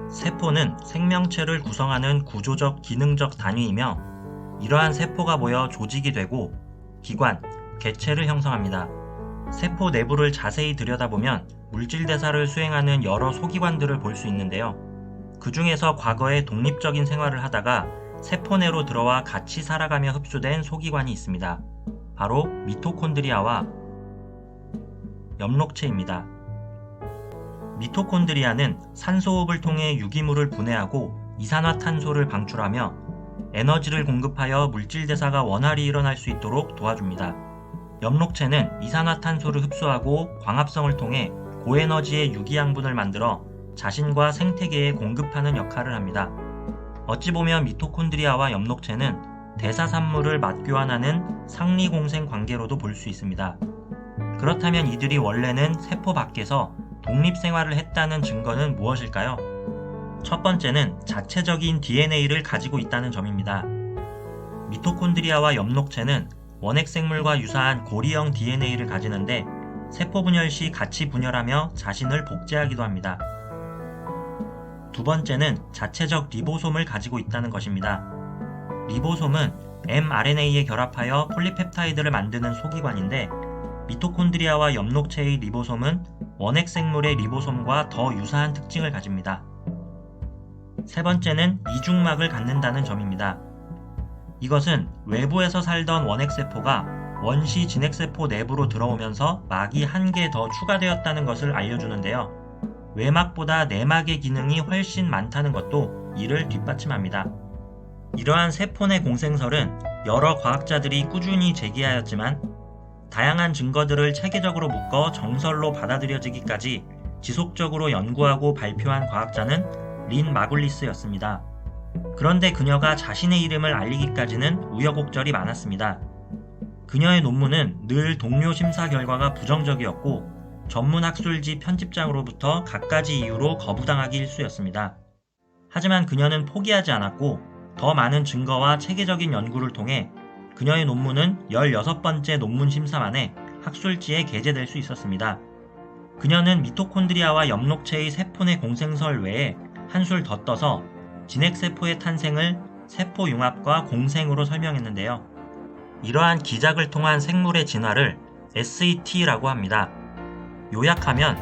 세포는 생명체를 구성하는 구조적 기능적 단위이며 이러한 세포가 모여 조직이 되고 기관, 개체를 형성합니다. 세포 내부를 자세히 들여다보면 물질 대사를 수행하는 여러 소기관들을 볼 수 있는데요. 그 중에서 과거에 독립적인 생활을 하다가 세포 내로 들어와 같이 살아가며 흡수된 소기관이 있습니다. 바로 미토콘드리아와 엽록체입니다. 미토콘드리아는 산소호흡을 통해 유기물을 분해하고 이산화탄소를 방출하며 에너지를 공급하여 물질 대사가 원활히 일어날 수 있도록 도와줍니다. 엽록체는 이산화탄소를 흡수하고 광합성을 통해 고에너지의 유기양분을 만들어 자신과 생태계에 공급하는 역할을 합니다. 어찌 보면 미토콘드리아와 엽록체는 대사산물을 맞교환하는 상리공생 관계로도 볼 수 있습니다. 그렇다면 이들이 원래는 세포 밖에서 독립생활을 했다는 증거는 무엇일까요? 첫 번째는 자체적인 DNA를 가지고 있다는 점입니다. 미토콘드리아와 엽록체는 원핵생물과 유사한 고리형 DNA를 가지는데 세포 분열 시 같이 분열하며 자신을 복제하기도 합니다. 두 번째는 자체적 리보솜을 가지고 있다는 것입니다. 리보솜은 mRNA에 결합하여 폴리펩타이드를 만드는 소기관인데 미토콘드리아와 엽록체의 리보솜은 원핵생물의 리보솜과 더 유사한 특징을 가집니다. 세 번째는 이중막을 갖는다는 점입니다. 이것은 외부에서 살던 원핵세포가 원시 진핵세포 내부로 들어오면서 막이 한 개 더 추가되었다는 것을 알려주는데요. 외막보다 내막의 기능이 훨씬 많다는 것도 이를 뒷받침합니다. 이러한 세포 내 공생설은 여러 과학자들이 꾸준히 제기하였지만 다양한 증거들을 체계적으로 묶어 정설로 받아들여지기까지 지속적으로 연구하고 발표한 과학자는 린 마굴리스였습니다. 그런데 그녀가 자신의 이름을 알리기까지는 우여곡절이 많았습니다. 그녀의 논문은 늘 동료 심사 결과가 부정적이었고 전문학술지 편집장으로부터 갖가지 이유로 거부당하기 일쑤였습니다. 하지만 그녀는 포기하지 않았고 더 많은 증거와 체계적인 연구를 통해 그녀의 논문은 16번째 논문 심사 만에 학술지에 게재될 수 있었습니다. 그녀는 미토콘드리아와 엽록체의 세포 내 공생설 외에 한술 더 떠서 진핵세포의 탄생을 세포융합과 공생으로 설명했는데요. 이러한 기작을 통한 생물의 진화를 SET라고 합니다. 요약하면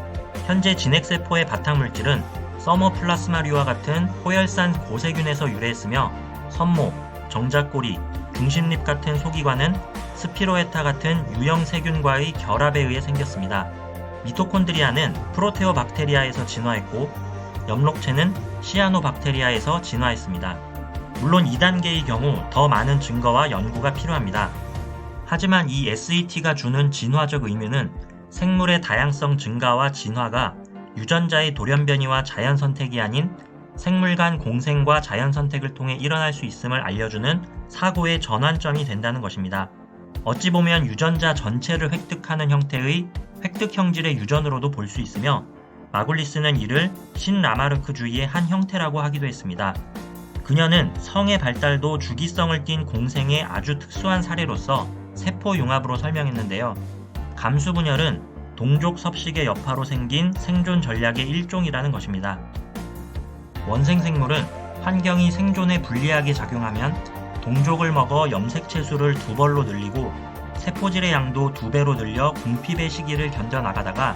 현재 진핵세포의 바탕물질은 서머플라스마류와 같은 호열산 고세균에서 유래했으며 선모, 정자꼬리, 중심립 같은 소기관은 스피로에타 같은 유형 세균과의 결합에 의해 생겼습니다. 미토콘드리아는 프로테오박테리아에서 진화했고 엽록체는 시아노박테리아에서 진화했습니다. 물론 2단계의 경우 더 많은 증거와 연구가 필요합니다. 하지만 이 SET가 주는 진화적 의미는 생물의 다양성 증가와 진화가 유전자의 돌연변이와 자연선택이 아닌 생물 간 공생과 자연선택을 통해 일어날 수 있음을 알려주는 사고의 전환점이 된다는 것입니다. 어찌 보면 유전자 전체를 획득하는 형태의 획득 형질의 유전으로도 볼 수 있으며 마굴리스는 이를 신라마르크주의의 한 형태라고 하기도 했습니다. 그녀는 성의 발달도 주기성을 띤 공생의 아주 특수한 사례로서 세포융합으로 설명했는데요. 감수분열은 동족 섭식의 여파로 생긴 생존 전략의 일종이라는 것입니다. 원생생물은 환경이 생존에 불리하게 작용하면 동족을 먹어 염색체 수를 2벌로 늘리고 세포질의 양도 2배로 늘려 궁핍의 시기를 견뎌나가다가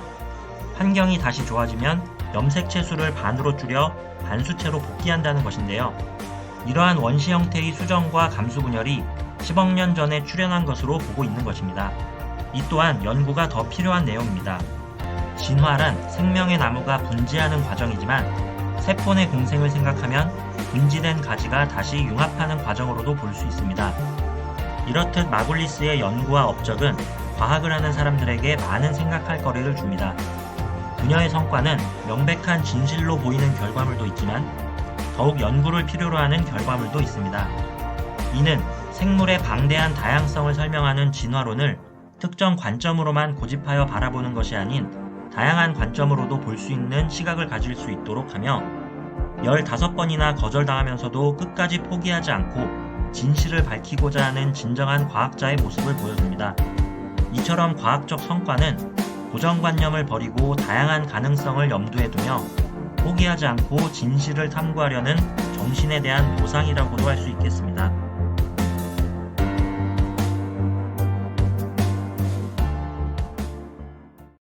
환경이 다시 좋아지면 염색체 수를 반으로 줄여 반수체로 복귀한다는 것인데요. 이러한 원시 형태의 수정과 감수분열이 10억 년 전에 출현한 것으로 보고 있는 것입니다. 이 또한 연구가 더 필요한 내용입니다. 진화란 생명의 나무가 분지하는 과정이지만 세포 내 공생을 생각하면 분지된 가지가 다시 융합하는 과정으로도 볼 수 있습니다. 이렇듯 마굴리스의 연구와 업적은 과학을 하는 사람들에게 많은 생각할 거리를 줍니다. 그녀의 성과는 명백한 진실로 보이는 결과물도 있지만 더욱 연구를 필요로 하는 결과물도 있습니다. 이는 생물의 방대한 다양성을 설명하는 진화론을 특정 관점으로만 고집하여 바라보는 것이 아닌 다양한 관점으로도 볼 수 있는 시각을 가질 수 있도록 하며 15번이나 거절당하면서도 끝까지 포기하지 않고 진실을 밝히고자 하는 진정한 과학자의 모습을 보여줍니다. 이처럼 과학적 성과는 고정관념을 버리고 다양한 가능성을 염두에 두며 포기하지 않고 진실을 탐구하려는 정신에 대한 보상이라고도 할 수 있겠습니다.